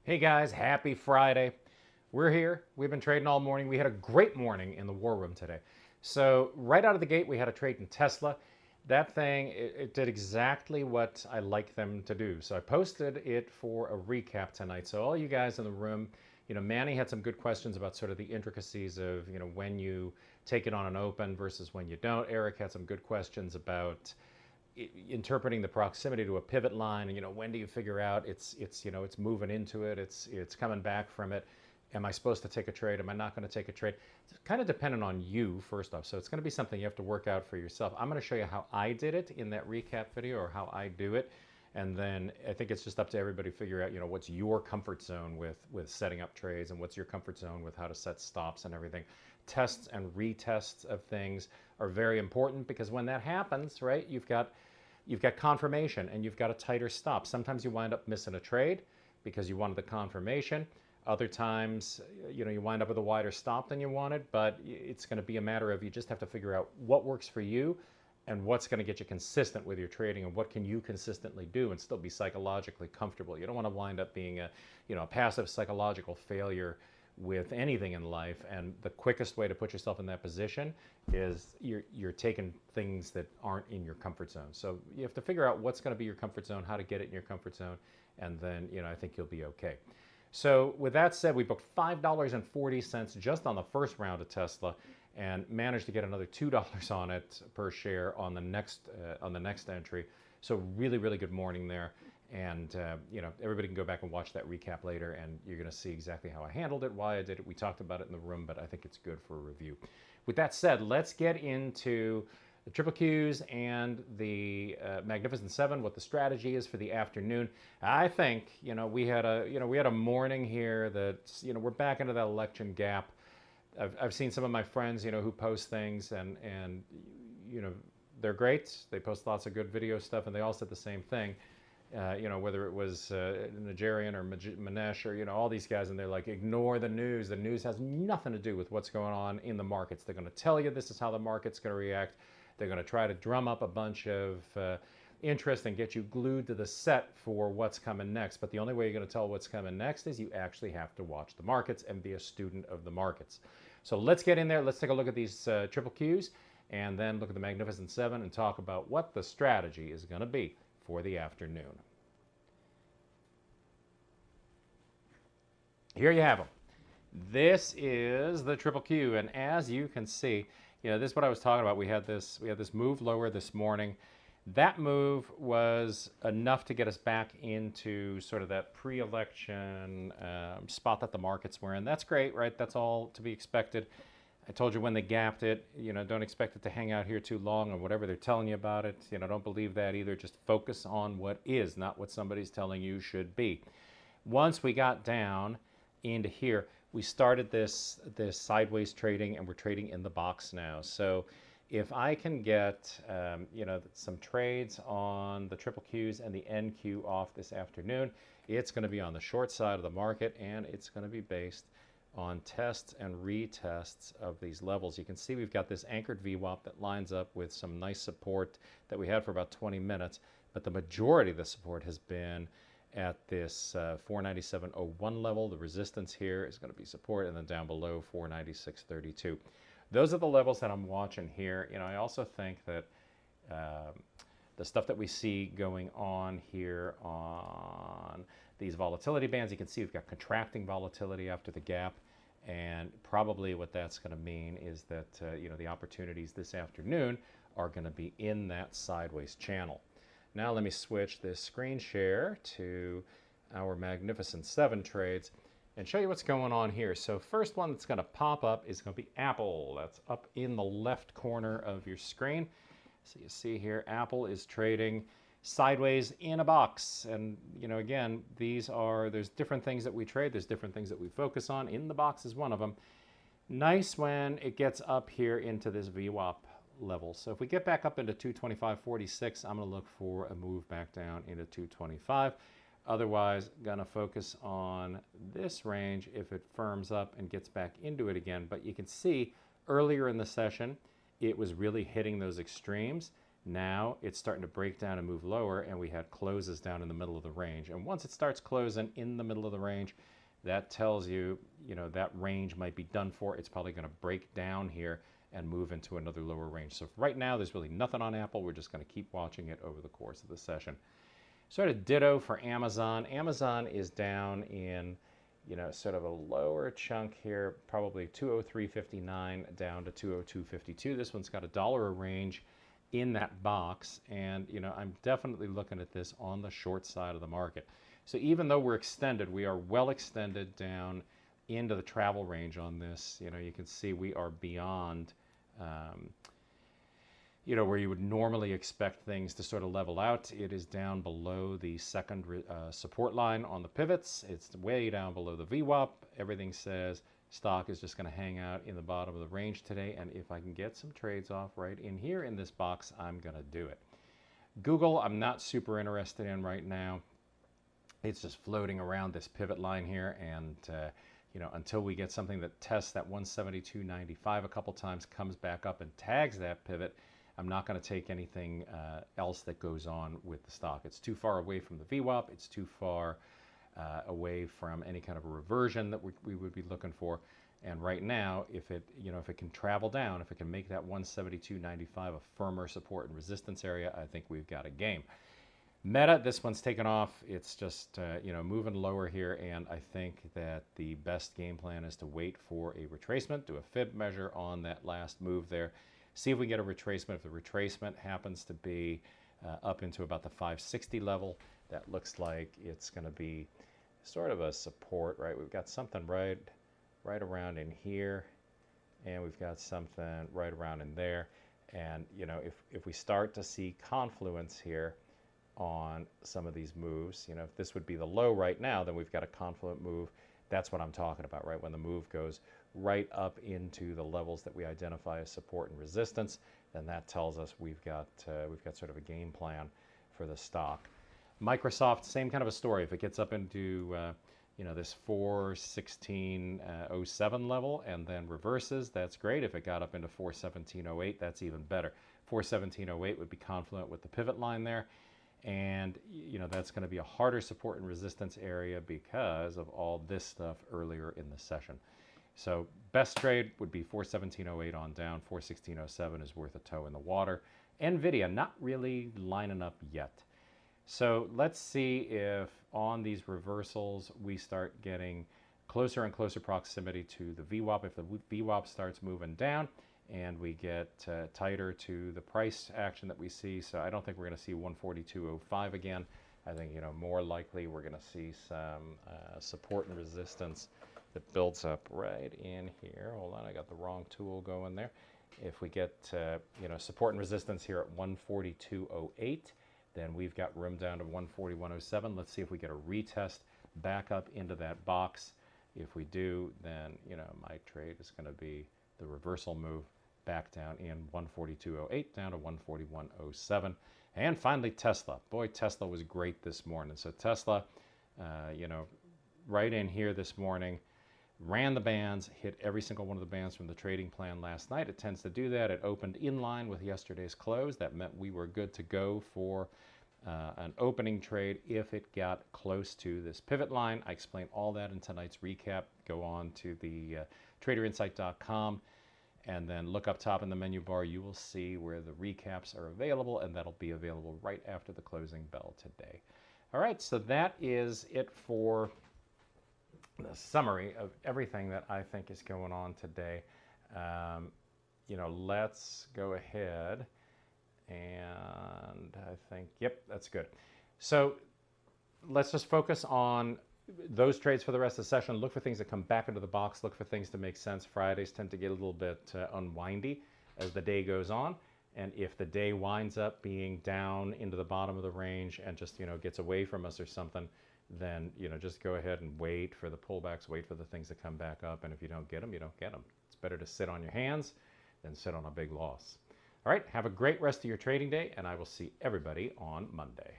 Hey guys, happy Friday. We're here. We've been trading all morning. We had a great morning in the war room today. So right out of the gate, we had a trade in Tesla. That thing, it did exactly what I like them to do. So I posted it for a recap tonight. So all you guys in the room, Manny had some good questions about sort of the intricacies of, when you take it on an open versus when you don't. Eric had some good questions about interpreting the proximity to a pivot line, and when do you figure out it's moving into it, it's coming back from it. Am I supposed to take a trade? Am I not going to take a trade? It's kind of dependent on you, first off. So it's going to be something you have to work out for yourself. I'm going to show you how I did it in that recap video, or how I do it. And then I think it's just up to everybody to figure out, what's your comfort zone with setting up trades, and what's your comfort zone with how to set stops and everything. Tests and retests of things are very important, because when that happens, right, you've got confirmation and you've got a tighter stop. Sometimes you wind up missing a trade because you wanted the confirmation. Other times, you wind up with a wider stop than you wanted, but it's going to be a matter of, you just have to figure out what works for you and what's going to get you consistent with your trading, and what can you consistently do and still be psychologically comfortable. You don't want to wind up being a passive psychological failure with anything in life. And the quickest way to put yourself in that position is you're taking things that aren't in your comfort zone. So you have to figure out what's going to be your comfort zone, how to get it in your comfort zone, and then I think you'll be okay. So with that said, we booked $5.40 just on the first round of Tesla, and managed to get another $2 on it per share on the next entry. So really, really good morning there. And everybody can go back and watch that recap later, and you're going to see exactly how I handled it, why I did it. We talked about it in the room, but I think it's good for a review. With that said, let's get into the triple Qs and the Magnificent Seven, what the strategy is for the afternoon. I think we had a morning here that we're back into that election gap. I've seen some of my friends who post things, and they're great. They post lots of good video stuff, and they all said the same thing. Whether it was Nigerian or Manesh or, all these guys, and they're like, ignore the news. The news has nothing to do with what's going on in the markets. They're going to tell you this is how the market's going to react. They're going to try to drum up a bunch of interest and get you glued to the set for what's coming next. But the only way you're going to tell what's coming next is you actually have to watch the markets and be a student of the markets. So let's get in there. Let's take a look at these triple Qs, and then look at the Magnificent Seven and talk about what the strategy is going to be for the afternoon. Here you have them. This is the triple Q, and as you can see, this is what I was talking about. We had this move lower this morning. That move was enough to get us back into sort of that pre-election spot that the markets were in. That's great, right? That's all to be expected. I told you when they gapped it, don't expect it to hang out here too long, or whatever they're telling you about it. Don't believe that either. Just focus on what is, not what somebody's telling you should be. Once we got down into here, we started this sideways trading, and we're trading in the box now. So if I can get some trades on the triple Qs and the NQ off this afternoon, it's going to be on the short side of the market, and it's going to be based on tests and retests of these levels. You can see we've got this anchored VWAP that lines up with some nice support that we had for about 20 minutes, but the majority of the support has been at this 497.01 level. The resistance here is going to be support, and then down below 496.32. Those are the levels that I'm watching here. I also think that the stuff that we see going on here on these volatility bands, you can see we've got contracting volatility after the gap, and probably what that's going to mean is that the opportunities this afternoon are going to be in that sideways channel. Now let me switch this screen share to our Magnificent Seven trades and show you what's going on here. So first one that's going to pop up is going to be Apple. That's up in the left corner of your screen. So you see here, Apple is trading sideways in a box. And again, there's different things that we trade. There's different things that we focus on. In the box is one of them. Nice when it gets up here into this VWAP level. So if we get back up into 225.46, I'm going to look for a move back down into 225. Otherwise, going to focus on this range if it firms up and gets back into it again. But you can see earlier in the session, it was really hitting those extremes. Now it's starting to break down and move lower, and we had closes down in the middle of the range. And once it starts closing in the middle of the range, that tells you, that range might be done for. It's probably going to break down here and move into another lower range. So right now, there's really nothing on Apple. We're just going to keep watching it over the course of the session. Sort of ditto for Amazon. Amazon is down in, sort of a lower chunk here, probably 203.59 down to 202.52. This one's got $1 a range in that box, and I'm definitely looking at this on the short side of the market. So even though we're extended, we are well extended down into the travel range on this. You can see we are beyond where you would normally expect things to sort of level out. It is down below the second support line on the pivots. It's way down below the VWAP. Everything says stock is just going to hang out in the bottom of the range today, and if I can get some trades off right in here in this box, I'm going to do it. Google, I'm not super interested in right now. It's just floating around this pivot line here, and until we get something that tests that 172.95 a couple times, comes back up and tags that pivot, I'm not going to take anything else that goes on with the stock. It's too far away from the VWAP. It's too far away from any kind of a reversion that we would be looking for. And right now, if it can travel down, if it can make that 172.95 a firmer support and resistance area, I think we've got a game. Meta, this one's taken off. It's just moving lower here, and I think that the best game plan is to wait for a retracement, do a fib measure on that last move there, see if we get a retracement. If the retracement happens to be up into about the 560 level, that looks like it's going to be sort of a support, right? We've got something right around in here, and we've got something right around in there. And if we start to see confluence here on some of these moves, if this would be the low right now, then we've got a confluent move. That's what I'm talking about, right? When the move goes right up into the levels that we identify as support and resistance, then that tells us we've got sort of a game plan for the stock. Microsoft, same kind of a story. If it gets up into this 416.07 level and then reverses, that's great. If it got up into 417.08, that's even better. 417.08 would be confluent with the pivot line there. And that's going to be a harder support and resistance area because of all this stuff earlier in the session. So best trade would be 417.08 on down. 416.07 is worth a toe in the water. NVIDIA not really lining up yet. So let's see if on these reversals we start getting closer and closer proximity to the VWAP. If the VWAP starts moving down and we get tighter to the price action that we see, so I don't think we're going to see 142.05 again. I think more likely we're going to see some support and resistance that builds up right in here. Hold on, I got the wrong tool going there. If we get support and resistance here at 142.08, then we've got room down to 141.07. Let's see if we get a retest back up into that box. If we do, then my trade is going to be the reversal move back down in 142.08 down to 141.07. And finally, Tesla. Boy, Tesla was great this morning. So Tesla, right in here this morning, ran the bands, hit every single one of the bands from the trading plan last night. It tends to do that. It opened in line with yesterday's close. That meant we were good to go for an opening trade if it got close to this pivot line. I explained all that in tonight's recap. Go on to the traderinsight.com and then look up top in the menu bar. You will see where the recaps are available, and that'll be available right after the closing bell today. All right, so that is it for the summary of everything that I think is going on today. Let's go ahead and I think, yep, that's good. So let's just focus on those trades for the rest of the session. Look for things that come back into the box. Look for things to make sense. Fridays tend to get a little bit unwindy as the day goes on. And if the day winds up being down into the bottom of the range and just, gets away from us or something, then, just go ahead and wait for the pullbacks, wait for the things to come back up. And if you don't get them, you don't get them. It's better to sit on your hands than sit on a big loss. All right, have a great rest of your trading day, and I will see everybody on Monday.